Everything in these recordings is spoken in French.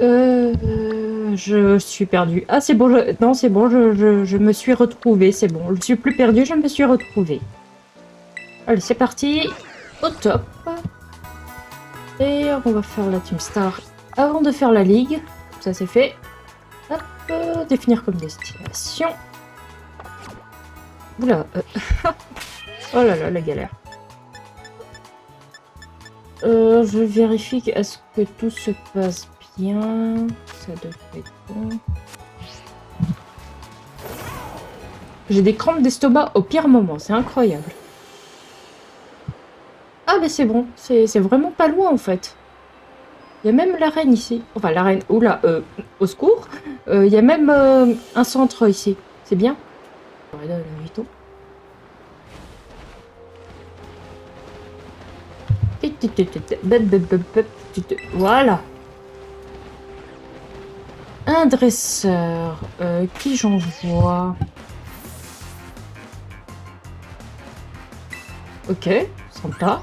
Je suis perdue. Ah, c'est bon, non, c'est bon, je me suis retrouvée, c'est bon. Je suis plus perdue, je me suis retrouvée. Allez, c'est parti. Au top. Et on va faire la Team Star avant de faire la Ligue. Ça, c'est fait. Hop, définir comme destination. Oula. Oh là là, la galère. Je vérifie est-ce que tout se passe bien. Ça devrait être bon. J'ai des crampes d'estomac au pire moment, c'est incroyable. Ah mais c'est bon, c'est vraiment pas loin en fait. Il y a même la reine ici. Enfin la reine, oula, au secours. Il y a même un centre ici, c'est bien. Voilà. Un dresseur. Qui j'envoie? Ok, sympa.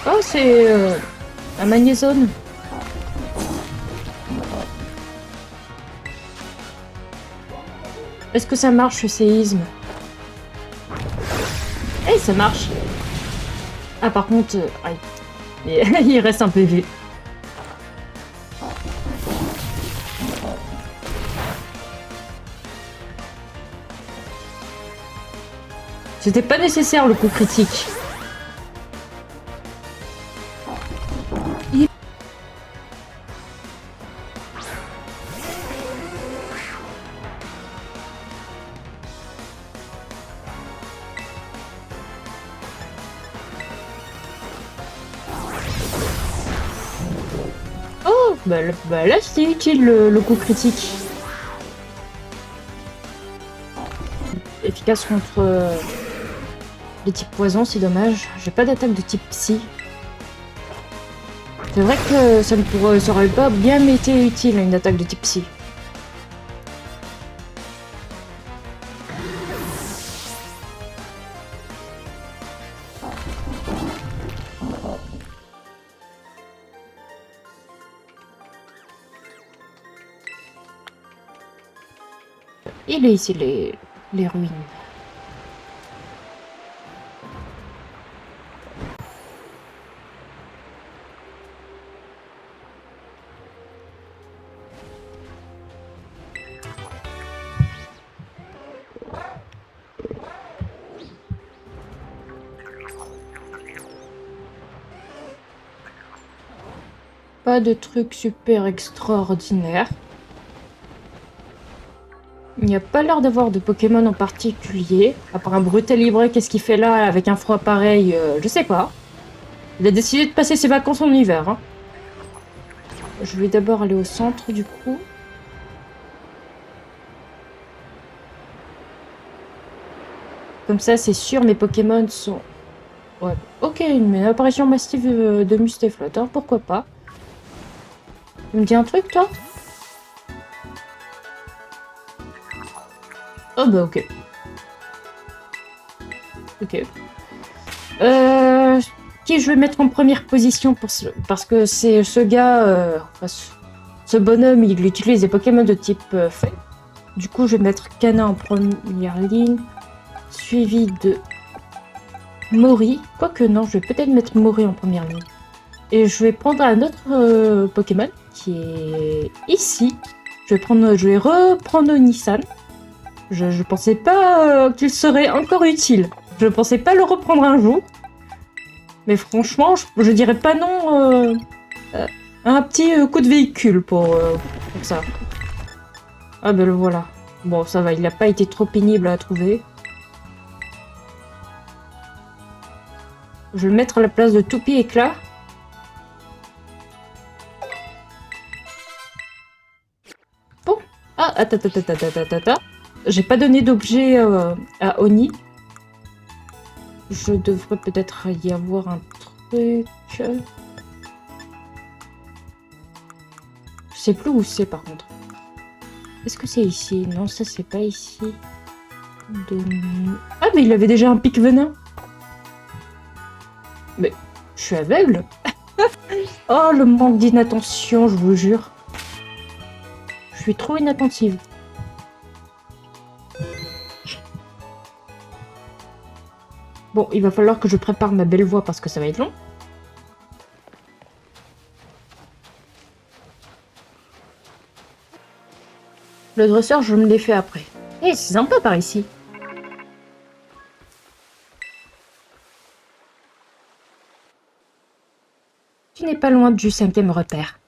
Oh, c'est un magnézone. Est-ce que ça marche, ce séisme? Eh, ça marche. Ah, par contre, aïe. Il reste un PV. C'était pas nécessaire, le coup critique. Oh, bah là c'est utile le coup critique. Efficace contre les types poison, c'est dommage. J'ai pas d'attaque de type psy. C'est vrai que ça aurait pas bien été utile une attaque de type psy. Il est ici les ruines. Pas de truc super extraordinaire. Il n'y a pas l'air d'avoir de Pokémon en particulier. À part un Brutalibré, qu'est-ce qu'il fait là avec un froid pareil? Je sais pas. Il a décidé de passer ses vacances en hiver. Hein. Je vais d'abord aller au centre du coup. Comme ça, c'est sûr, mes Pokémon sont... Ouais, ok, une apparition massive de Mustéflotte, hein, pourquoi pas. Tu me dis un truc, toi? Oh bah ok. Ok. Qui je vais mettre en première position parce que c'est ce gars... ce bonhomme, il utilise des Pokémon de type feu. Du coup, je vais mettre Kana en première ligne. Suivi de Mori. Quoique non, je vais peut-être mettre Mori en première ligne. Et je vais prendre un autre Pokémon qui est ici. Je vais reprendre Nissan. Je pensais pas qu'il serait encore utile. Je pensais pas le reprendre un jour. Mais franchement, je dirais pas non un petit coup de véhicule pour ça. Ah ben le voilà. Bon, ça va, il n'a pas été trop pénible à trouver. Je vais le mettre à la place de Toupie Éclat. Bon. Ah, attends. J'ai pas donné d'objet à Oni. Je devrais peut-être y avoir un truc. Je sais plus où c'est par contre. Est-ce que c'est ici? Non, ça c'est pas ici. Ah, mais il avait déjà un pic venin. Mais je suis aveugle. Oh, le manque d'inattention, je vous jure. Je suis trop inattentive. Bon, il va falloir que je prépare ma belle voix parce que ça va être long. Le dresseur, je me l'ai fait après. Eh, c'est sympa par ici. Tu n'es pas loin du 5e repère.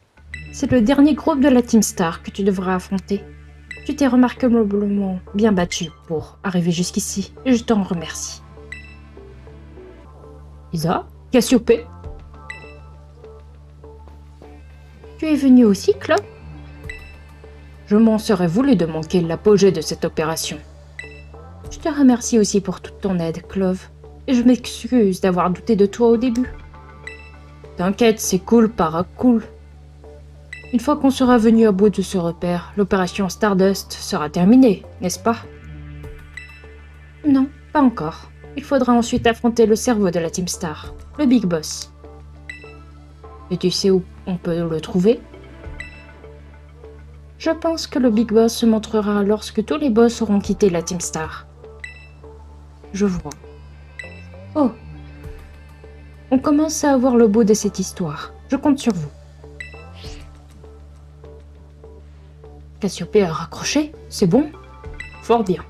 C'est le dernier groupe de la Team Star que tu devras affronter. Tu t'es remarquablement bien battu pour arriver jusqu'ici et je t'en remercie. Isa, Cassiopée. Tu es venu aussi, Clove? Je m'en serais voulu de manquer l'apogée de cette opération. Je te remercie aussi pour toute ton aide, Clove, et je m'excuse d'avoir douté de toi au début. T'inquiète, c'est cool para cool. Une fois qu'on sera venu à bout de ce repère, l'opération Stardust sera terminée, n'est-ce pas? Non, pas encore. Il faudra ensuite affronter le cerveau de la Team Star, le Big Boss. Et tu sais où on peut le trouver? Je pense que le Big Boss se montrera lorsque tous les boss auront quitté la Team Star. Je vois. Oh. On commence à avoir le bout de cette histoire. Je compte sur vous. Cassiopée a raccroché, c'est bon? Fort bien.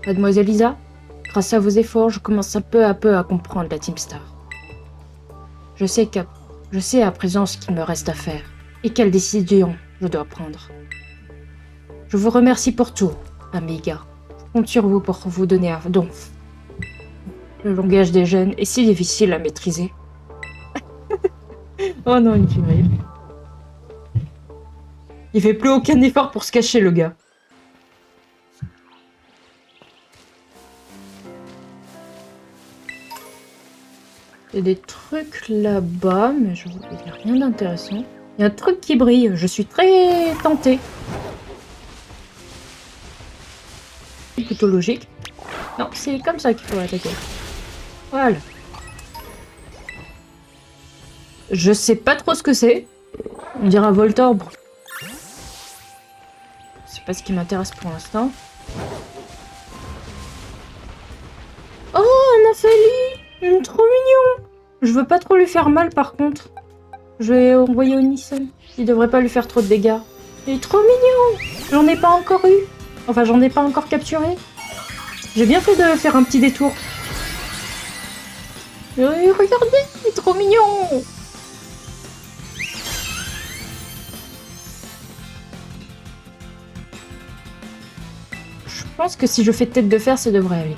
Mademoiselle Lisa, grâce à vos efforts, je commence un peu à peu à comprendre la Team Star. Je sais à présent ce qu'il me reste à faire et quelle décision je dois prendre. Je vous remercie pour tout, Amiga. Je compte sur vous pour vous donner un don. Le langage des jeunes est si difficile à maîtriser. Oh non, une tuerie. Il fait plus aucun effort pour se cacher, le gars. Il y a des trucs là-bas, mais il n'y a rien d'intéressant. Il y a un truc qui brille, je suis très tentée. C'est plutôt logique. Non, c'est comme ça qu'il faut attaquer. Voilà. Je sais pas trop ce que c'est. On dirait un Voltorb. C'est pas ce qui m'intéresse pour l'instant. Oh, un Apheli! Il est trop mignon! Je veux pas trop lui faire mal par contre. Je vais envoyer Onison. Il devrait pas lui faire trop de dégâts. Il est trop mignon! J'en ai pas encore eu. Enfin, j'en ai pas encore capturé. J'ai bien fait de faire un petit détour. Regardez, il est trop mignon! Je pense que si je fais tête de fer, ça devrait aller.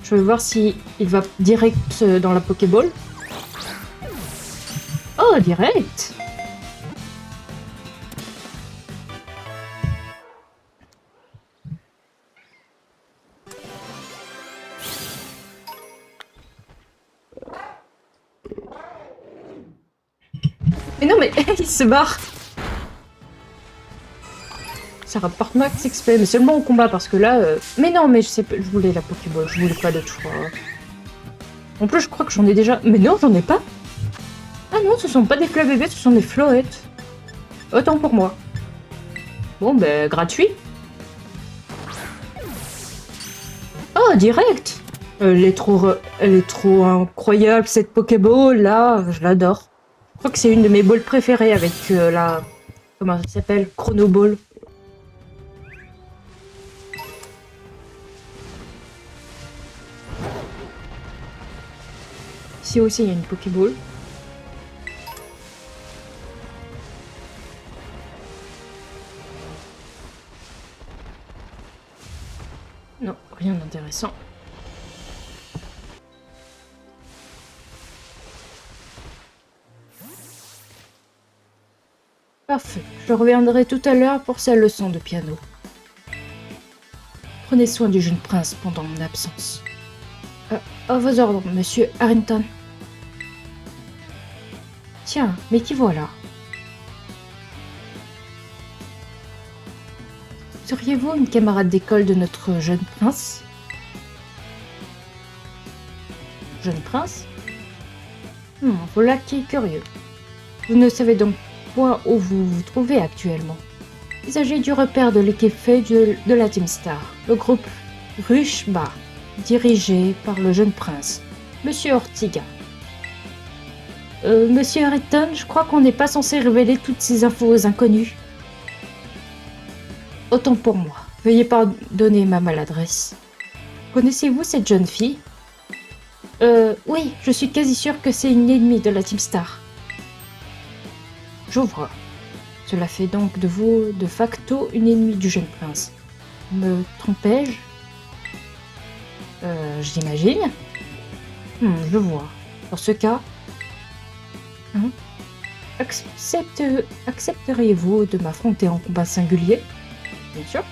Je vais voir si il va direct dans la Pokéball. Oh, direct! Mais non, mais il se barre! Ça rapporte max XP, mais seulement au combat, parce que là... Mais non, mais je voulais la Pokéball, je voulais pas de toi. En plus, je crois que j'en ai déjà... Mais non, j'en ai pas! Ah non, ce sont pas des fleurs bébés, ce sont des floettes. Autant pour moi. Bon, ben, gratuit. Oh, direct! Elle est trop incroyable, cette Pokéball, là, je l'adore. Je crois que c'est une de mes balls préférées avec la... Comment ça s'appelle? Chrono Ball. Ici aussi, il y a une Pokéball. Non, rien d'intéressant. Parfait. Je reviendrai tout à l'heure pour sa leçon de piano. Prenez soin du jeune prince pendant mon absence. À vos ordres, monsieur Harrington. Tiens, mais qui voilà? Seriez-vous une camarade d'école de notre jeune prince? Jeune prince? Voilà qui est curieux. Vous ne savez donc point où vous vous trouvez actuellement. Il s'agit du repère de l'équipe feuille de la Team Star, le groupe Rushba, dirigé par le jeune prince, Monsieur Ortiga. Monsieur Harrington, je crois qu'on n'est pas censé révéler toutes ces infos aux inconnus. Autant pour moi. Veuillez pardonner ma maladresse. Connaissez-vous cette jeune fille? Oui, je suis quasi sûre que c'est une ennemie de la Team Star. Je vois. Cela fait donc de vous, de facto, une ennemie du jeune prince. Me trompais-je? J'imagine. Je vois. Dans ce cas... accepteriez-vous de m'affronter en combat singulier? Bien sûr.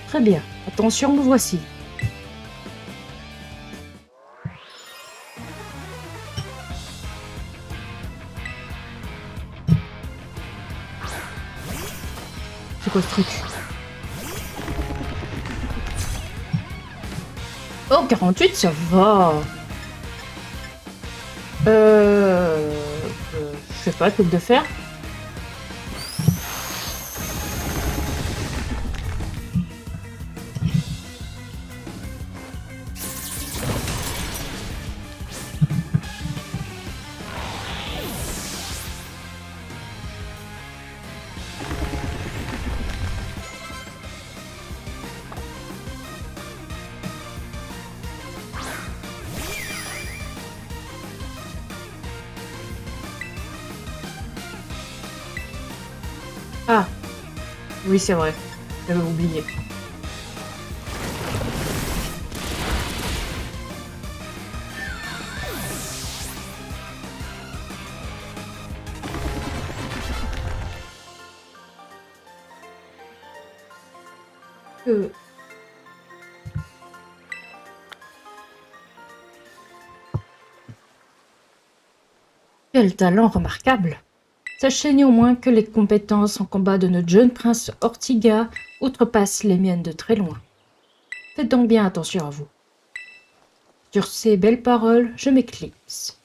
Très bien. Attention, me voici. C'est quoi ce truc? Oh, 48, ça va. Je sais pas, truc de fer. Ah, oui, c'est vrai. J'avais oublié. Quel talent remarquable! Sachez néanmoins que les compétences en combat de notre jeune prince Ortiga outrepassent les miennes de très loin. Faites donc bien attention à vous. Sur ces belles paroles, je m'éclipse.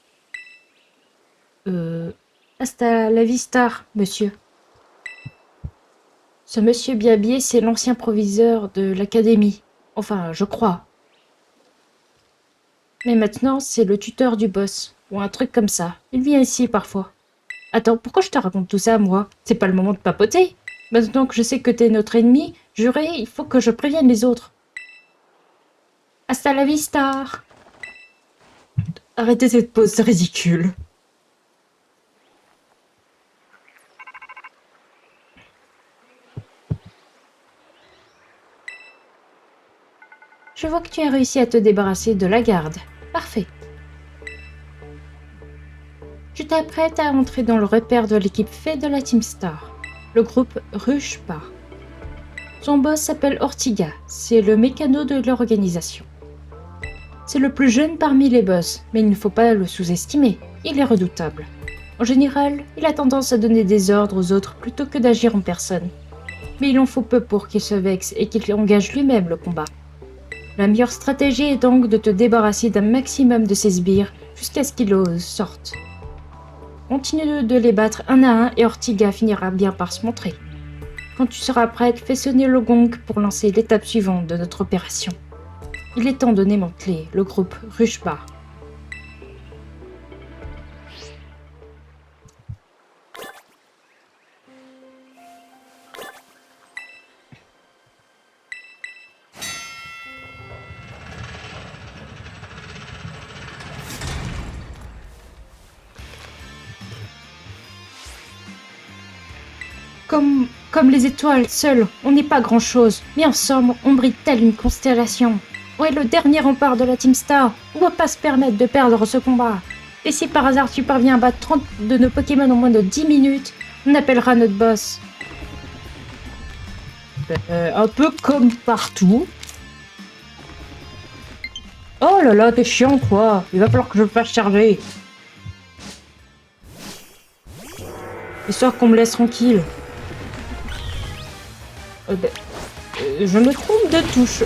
Hasta la vista, monsieur. Ce monsieur Biabier, c'est l'ancien proviseur de l'académie. Enfin, je crois. Mais maintenant, c'est le tuteur du boss, ou un truc comme ça. Il vient ici parfois. Attends, pourquoi je te raconte tout ça, moi? C'est pas le moment de papoter. Maintenant que je sais que t'es notre ennemi, juré, il faut que je prévienne les autres. Hasta la vista! Arrêtez cette pause, c'est ridicule. Je vois que tu as réussi à te débarrasser de la garde. Parfait. Tu t'apprêtes à entrer dans le repère de l'équipe fait de la Team Star, le groupe Rushba. Son boss s'appelle Ortiga, c'est le mécano de l'organisation. C'est le plus jeune parmi les boss, mais il ne faut pas le sous-estimer, il est redoutable. En général, il a tendance à donner des ordres aux autres plutôt que d'agir en personne. Mais il en faut peu pour qu'il se vexe et qu'il engage lui-même le combat. La meilleure stratégie est donc de te débarrasser d'un maximum de ses sbires jusqu'à ce qu'ils sortent. Continue de les battre un à un et Ortiga finira bien par se montrer. Quand tu seras prête, fais sonner le gong pour lancer l'étape suivante de notre opération. Il est temps de démanteler le groupe Rushba. Comme les étoiles, seuls, on n'est pas grand-chose, mais ensemble, on brille telle une constellation. On est le dernier rempart de la Team Star, on ne va pas se permettre de perdre ce combat. Et si par hasard tu parviens à battre 30 de nos Pokémon en moins de 10 minutes, on appellera notre boss. Un peu comme partout. Oh là là, t'es chiant quoi, il va falloir que je le fasse charger. Histoire qu'on me laisse tranquille. Je me trompe de touche.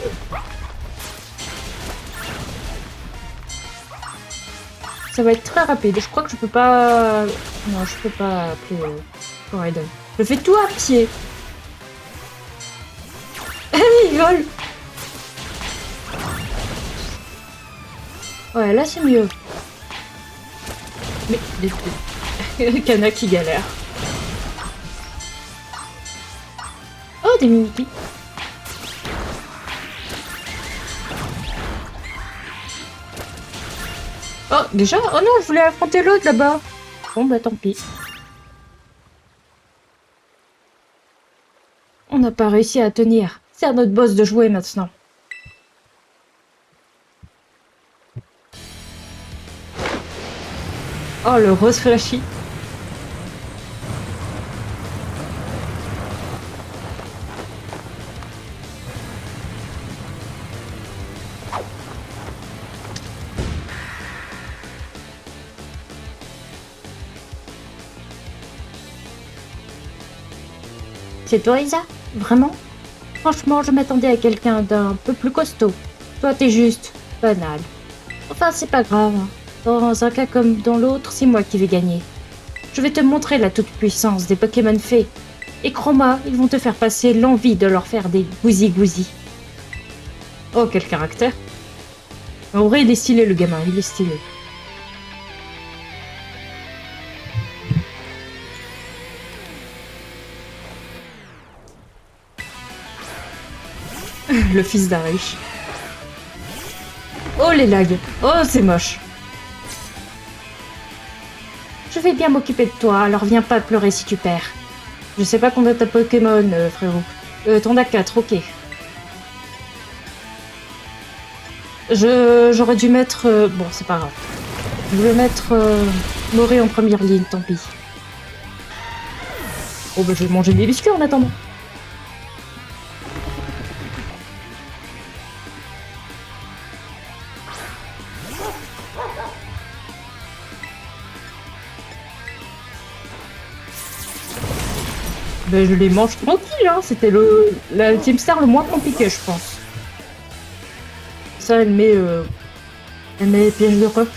Ça va être très rapide. Je crois que je peux pas... Non, je peux pas appeler Coraidon. Je fais tout à pied. Il vole. Ouais, là c'est mieux. Mais... Kana qui galère. Oh, des mini-pis. Oh, déjà? Oh non, je voulais affronter l'autre là-bas. Bon, bah tant pis. On n'a pas réussi à tenir. C'est à notre boss de jouer maintenant. Oh, le rose flashy. C'est toi, Isa? Vraiment? Franchement, je m'attendais à quelqu'un d'un peu plus costaud. Toi, t'es juste banal. Enfin, c'est pas grave. Dans un cas comme dans l'autre, c'est moi qui vais gagner. Je vais te montrer la toute-puissance des Pokémon fées. Et Chroma, ils vont te faire passer l'envie de leur faire des gousi-gousi. Oh, quel caractère. En vrai, il est stylé, le gamin, il est stylé. Le fils d'un riche. Oh, les lags. Oh, c'est moche. Je vais bien m'occuper de toi, alors viens pas pleurer si tu perds. Je sais pas combien t'as Pokémon, frérot. T'en as 4, ok. J'aurais dû mettre... Bon, c'est pas grave. Je vais mettre Moré en première ligne, tant pis. Oh, bah je vais manger des biscuits en attendant. Ben, je les mange tranquille, hein. C'était la Team Star le moins compliqué, je pense. Ça, elle met les pièges de rock.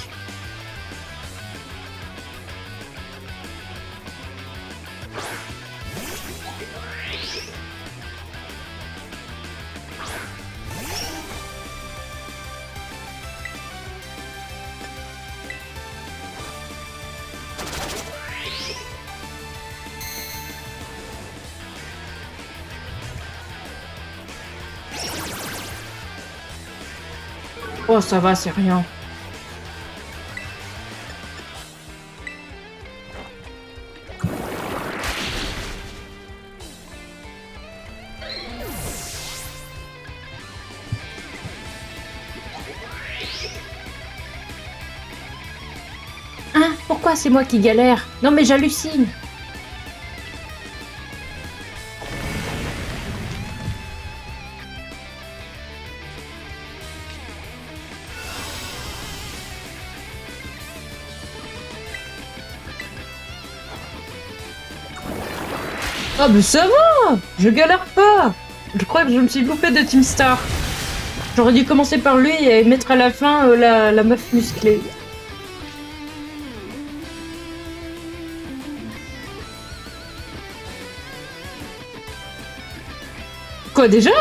Oh, ça va, c'est rien. Hein? Pourquoi c'est moi qui galère? Non mais j'hallucine. Ah mais ça va! Je galère pas! Je crois que je me suis loupé de Team Star. J'aurais dû commencer par lui et mettre à la fin la meuf musclée. Quoi déjà?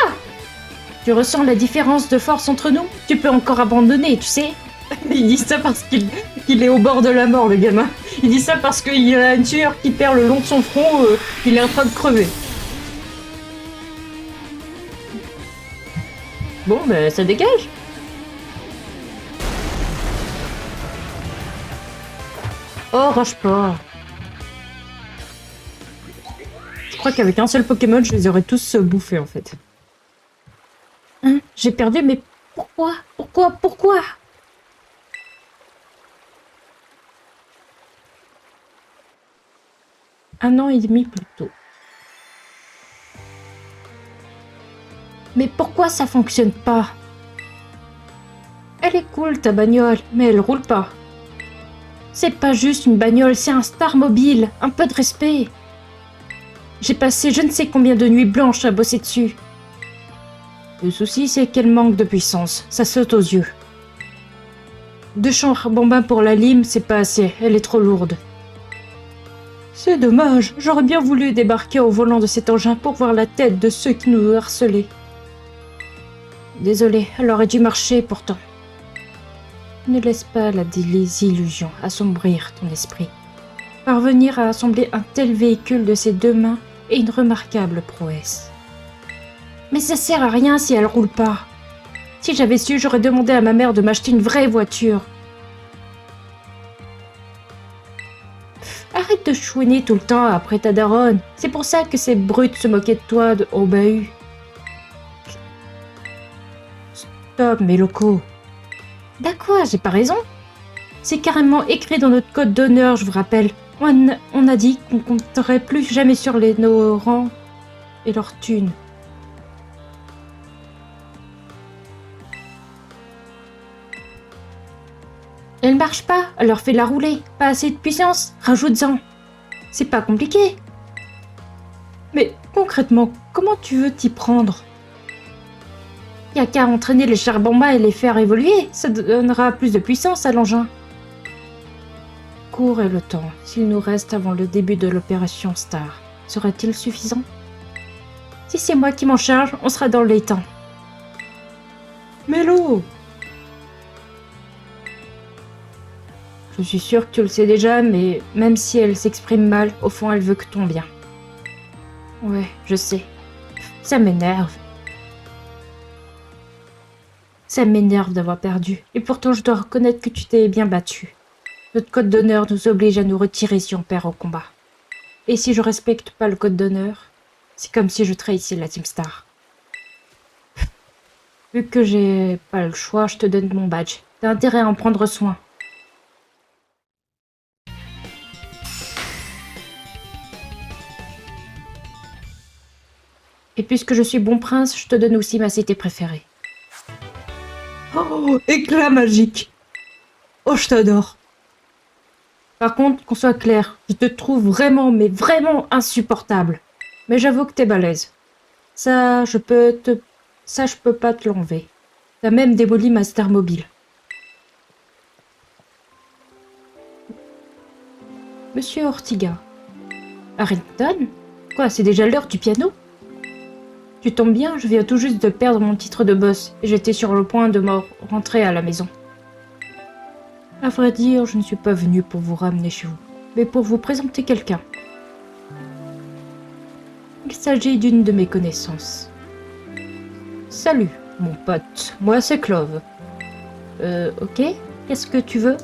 Tu ressens la différence de force entre nous? Tu peux encore abandonner, tu sais? Il dit ça parce qu'il est au bord de la mort, le gamin. Il dit ça parce qu'il a une sueur qui perd le long de son front, il est en train de crever. Bon, ben ça dégage. Oh, rage pas. Je crois qu'avec un seul Pokémon, je les aurais tous bouffés, en fait. Hein? J'ai perdu, mais pourquoi? Pourquoi? Un an et demi plus tôt. Mais pourquoi ça fonctionne pas? Elle est cool ta bagnole, mais elle roule pas. C'est pas juste une bagnole, c'est un Star Mobile, un peu de respect. J'ai passé je ne sais combien de nuits blanches à bosser dessus. Le souci, c'est qu'elle manque de puissance. Ça saute aux yeux. 2 charbons pour la lime, c'est pas assez. Elle est trop lourde. C'est dommage. J'aurais bien voulu débarquer au volant de cet engin pour voir la tête de ceux qui nous harcelaient. Désolé, elle aurait dû marcher pourtant. Ne laisse pas la désillusion assombrir ton esprit. Parvenir à assembler un tel véhicule de ses 2 mains est une remarquable prouesse. Mais ça sert à rien si elle roule pas. Si j'avais su, j'aurais demandé à ma mère de m'acheter une vraie voiture. Arrête de chouiner tout le temps après ta daronne. C'est pour ça que ces brutes se moquaient de toi au bahut. Stop, mes locaux. D'accord, j'ai pas raison. C'est carrément écrit dans notre code d'honneur, je vous rappelle. On a dit qu'on compterait plus jamais sur nos rangs et leurs thunes. Elle marche pas, alors fais-la rouler. Pas assez de puissance, rajoute-en. C'est pas compliqué. Mais concrètement, comment tu veux t'y prendre? Y a qu'à entraîner les charbons et les faire évoluer, ça donnera plus de puissance à l'engin. Court est le temps, s'il nous reste avant le début de l'opération Star. Serait-il suffisant? Si c'est moi qui m'en charge, on sera dans les temps. Mélo! Je suis sûre que tu le sais déjà, mais même si elle s'exprime mal, au fond elle veut que ton bien. Ouais, je sais. Ça m'énerve. Ça m'énerve d'avoir perdu, et pourtant je dois reconnaître que tu t'es bien battu. Notre code d'honneur nous oblige à nous retirer si on perd au combat. Et si je respecte pas le code d'honneur, c'est comme si je trahissais la Team Star. Vu que j'ai pas le choix, je te donne mon badge. T'as intérêt à en prendre soin. Et puisque je suis bon prince, je te donne aussi ma cité préférée. Oh, éclat magique! Oh, je t'adore! Par contre, qu'on soit clair, je te trouve vraiment, mais vraiment insupportable. Mais j'avoue que t'es balèze. Ça, je peux pas te l'enlever. T'as même démoli ma star mobile. Monsieur Ortiga. Harrington? Quoi, c'est déjà l'heure du piano? Tu tombes bien, je viens tout juste de perdre mon titre de boss et j'étais sur le point de me rentrer à la maison. À vrai dire, je ne suis pas venu pour vous ramener chez vous, mais pour vous présenter quelqu'un. Il s'agit d'une de mes connaissances. Salut, mon pote, moi c'est Clove. Ok, qu'est-ce que tu veux?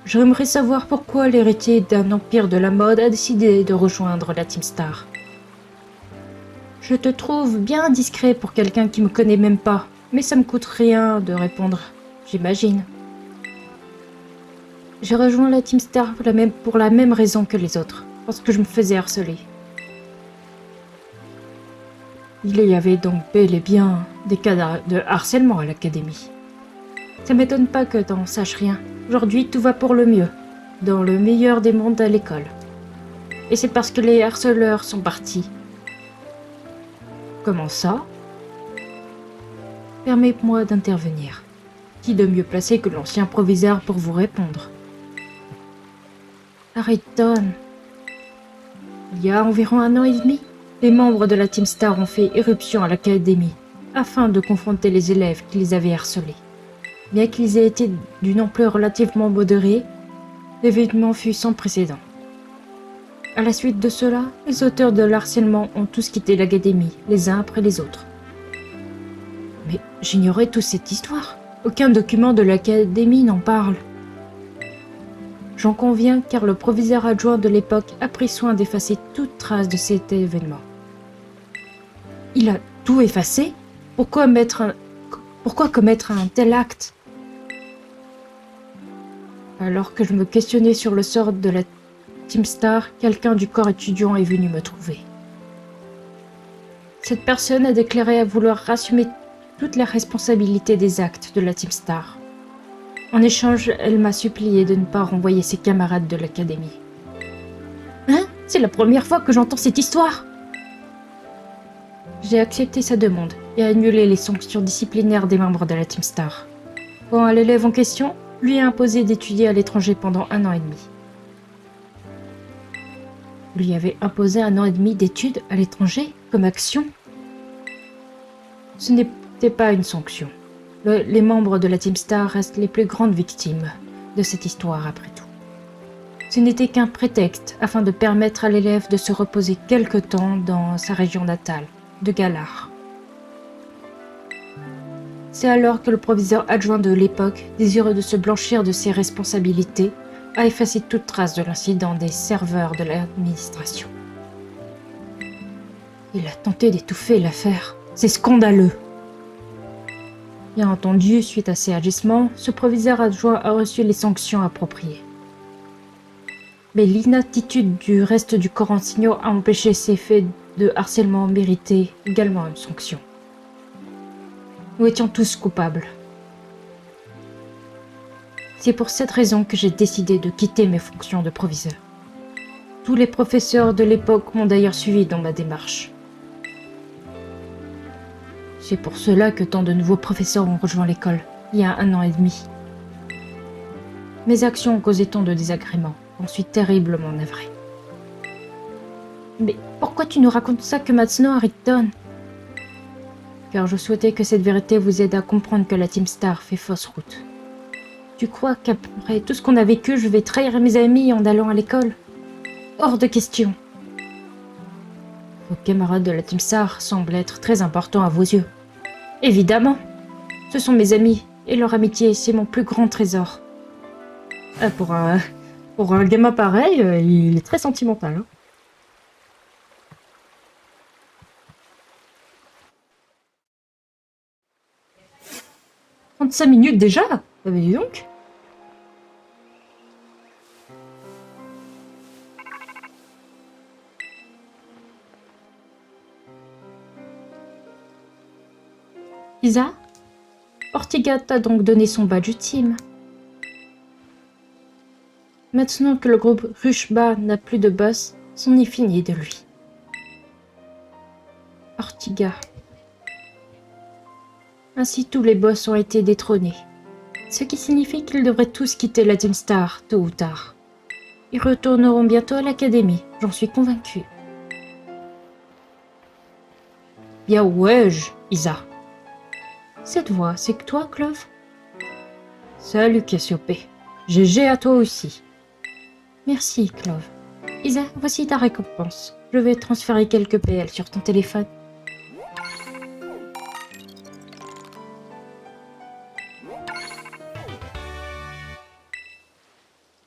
J'aimerais savoir pourquoi l'héritier d'un empire de la mode a décidé de rejoindre la Team Star. Je te trouve bien discret pour quelqu'un qui me connaît même pas, mais ça me coûte rien de répondre, j'imagine. J'ai rejoint la Team Star pour la même raison que les autres, parce que je me faisais harceler. Il y avait donc bel et bien des cas de harcèlement à l'académie. Ça m'étonne pas que t'en saches rien. Aujourd'hui, tout va pour le mieux, dans le meilleur des mondes à l'école. Et c'est parce que les harceleurs sont partis. Comment ça? Permettez-moi d'intervenir. Qui de mieux placé que l'ancien proviseur pour vous répondre? Harrington. Il y a environ 1 an et demi, les membres de la Team Star ont fait éruption à l'académie afin de confronter les élèves qui les avaient harcelés. Bien qu'ils aient été d'une ampleur relativement modérée, l'événement fut sans précédent. À la suite de cela, les auteurs de l'harcèlement ont tous quitté l'académie, les uns après les autres. Mais j'ignorais toute cette histoire. Aucun document de l'académie n'en parle. J'en conviens car le proviseur adjoint de l'époque a pris soin d'effacer toute trace de cet événement. Il a tout effacé? Pourquoi commettre un tel acte? Alors que je me questionnais sur le sort de la Team Star, quelqu'un du corps étudiant est venu me trouver. Cette personne a déclaré vouloir assumer toute la responsabilité des actes de la Team Star. En échange, elle m'a supplié de ne pas renvoyer ses camarades de l'académie. Hein? C'est la première fois que j'entends cette histoire! J'ai accepté sa demande, et annuler les sanctions disciplinaires des membres de la Team Star. Quand l'élève en question lui a imposé d'étudier à l'étranger pendant 1 an et demi. Vous lui avez imposé 1 an et demi d'études à l'étranger comme action? Ce n'était pas une sanction. Les membres de la Team Star restent les plus grandes victimes de cette histoire après tout. Ce n'était qu'un prétexte afin de permettre à l'élève de se reposer quelque temps dans sa région natale, de Galar. C'est alors que le proviseur adjoint de l'époque, désireux de se blanchir de ses responsabilités, a effacé toute trace de l'incident des serveurs de l'administration. Il a tenté d'étouffer l'affaire. C'est scandaleux. Bien entendu, suite à ces agissements, ce proviseur adjoint a reçu les sanctions appropriées. Mais l'inaptitude du reste du corps enseignant a empêché ces faits de harcèlement mériter également une sanction. Nous étions tous coupables. C'est pour cette raison que j'ai décidé de quitter mes fonctions de proviseur. Tous les professeurs de l'époque m'ont d'ailleurs suivi dans ma démarche. C'est pour cela que tant de nouveaux professeurs ont rejoint l'école, il y a 1 an et demi. Mes actions ont causé tant de désagréments, j'en suis terriblement navrée. Mais pourquoi tu nous racontes ça que maintenant, Rickton? Car je souhaitais que cette vérité vous aide à comprendre que la Team Star fait fausse route. Tu crois qu'après tout ce qu'on a vécu, je vais trahir mes amis en allant à l'école? Hors de question. Vos camarades de la Team Star semblent être très importants à vos yeux. Évidemment. Ce sont mes amis, et leur amitié, c'est mon plus grand trésor. Pour un gamin pareil, il est très sentimental. Hein. 35 minutes déjà? Ah bah dis donc. Isa, Ortiga t'a donc donné son badge ultime. Maintenant que le groupe Rushba n'a plus de boss, c'en est fini de lui. Ortiga. Ainsi tous les boss ont été détrônés. Ce qui signifie qu'ils devraient tous quitter la Team Star, tôt ou tard. Ils retourneront bientôt à l'académie, j'en suis convaincue. Bien ouais, Isa. Cette voix, c'est que toi, Clove? Salut, Cassiopée. GG à toi aussi. Merci, Clove. Isa, voici ta récompense. Je vais transférer quelques PL sur ton téléphone.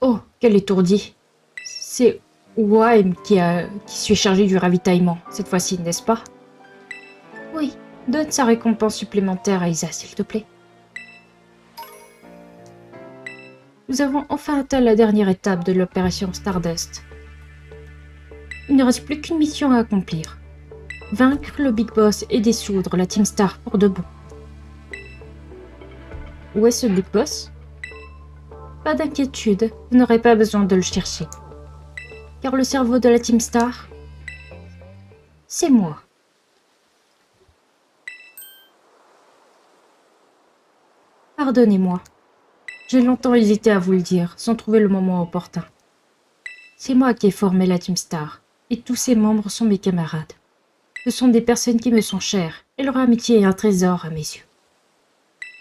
Oh, quel étourdi. C'est Wime qui suis chargé du ravitaillement, cette fois-ci, n'est-ce pas? Oui, donne sa récompense supplémentaire à Isa, s'il te plaît. Nous avons enfin atteint la dernière étape de l'opération Stardust. Il ne reste plus qu'une mission à accomplir. Vaincre le Big Boss et dissoudre la Team Star pour de bon. Où est ce Big Boss? Pas d'inquiétude, vous n'aurez pas besoin de le chercher. Car le cerveau de la Team Star, c'est moi. Pardonnez-moi. J'ai longtemps hésité à vous le dire, sans trouver le moment opportun. C'est moi qui ai formé la Team Star, et tous ses membres sont mes camarades. Ce sont des personnes qui me sont chères, et leur amitié est un trésor à mes yeux.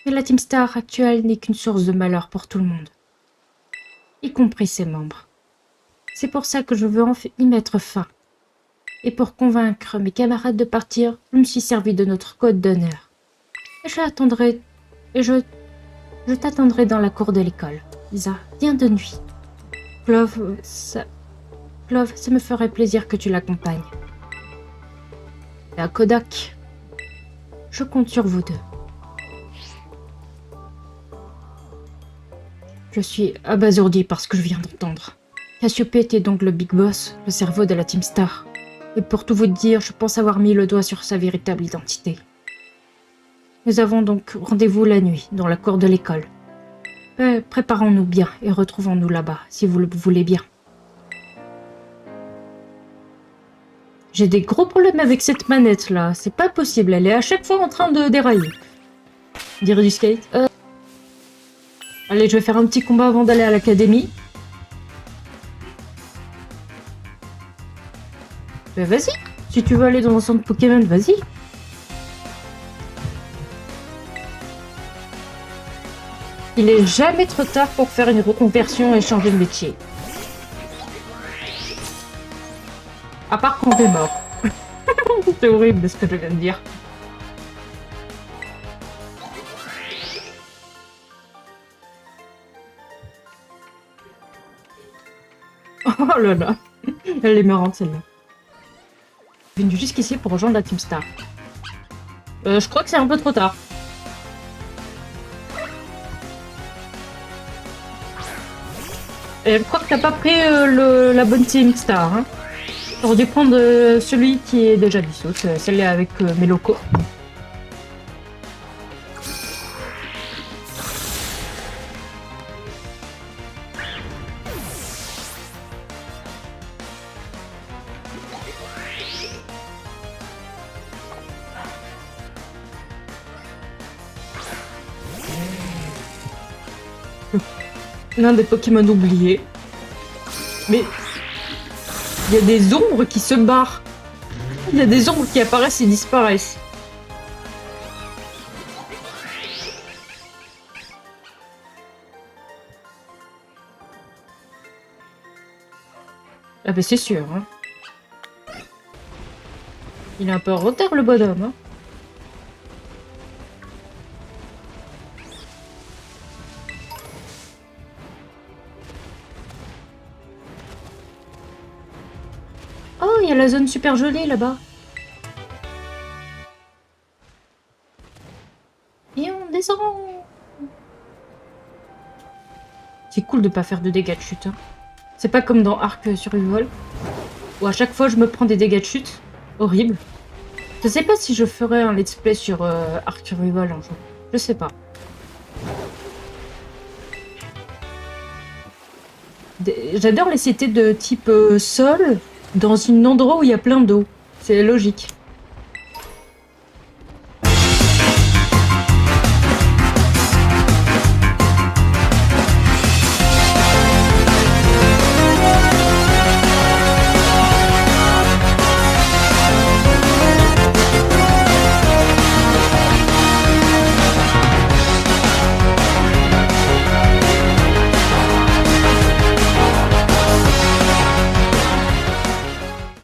Mais la Team Star actuelle n'est qu'une source de malheur pour tout le monde, y compris ses membres. C'est pour ça que je veux y mettre fin. Et pour convaincre mes camarades de partir, je me suis servi de notre code d'honneur. Et je t'attendrai dans la cour de l'école. Isa, viens de nuit. Clove, ça me ferait plaisir que tu l'accompagnes. Et à Kodak, je compte sur vous deux. Je suis abasourdi par ce que je viens d'entendre. Cassiopée était donc le Big Boss, le cerveau de la Team Star. Et pour tout vous dire, je pense avoir mis le doigt sur sa véritable identité. Nous avons donc rendez-vous la nuit, dans la cour de l'école. Préparons-nous bien et retrouvons-nous là-bas, si vous le voulez bien. J'ai des gros problèmes avec cette manette là, c'est pas possible, elle est à chaque fois en train de dérailler. Dirait du skate. Allez, je vais faire un petit combat avant d'aller à l'académie. Mais vas-y, si tu veux aller dans un centre Pokémon, vas-y. Il est jamais trop tard pour faire une reconversion et changer de métier. À part quand t'es mort. C'est horrible ce que je viens de dire. Oh là là. Elle est marrante celle-là. Je suis venu jusqu'ici pour rejoindre la Team Star. Je crois que c'est un peu trop tard. Et je crois que t'as pas pris la bonne Team Star. Hein. J'aurais dû prendre celui qui est déjà dissoute, celle-là avec mes locaux. L'un des Pokémon oubliés. Mais il y a des ombres qui se barrent. Il y a des ombres qui apparaissent et disparaissent. Ah bah c'est sûr. Hein. Il est un peu en retard le bonhomme. Hein. Oh, il y a la zone super jolie là-bas. Et on descend. C'est cool de pas faire de dégâts de chute. Hein. C'est pas comme dans Arc Survival, où à chaque fois je me prends des dégâts de chute. Horrible. Je sais pas si je ferai un let's play sur Arc Survival un jour. Je sais pas. J'adore les cités de type sol dans un endroit où il y a plein d'eau. C'est logique.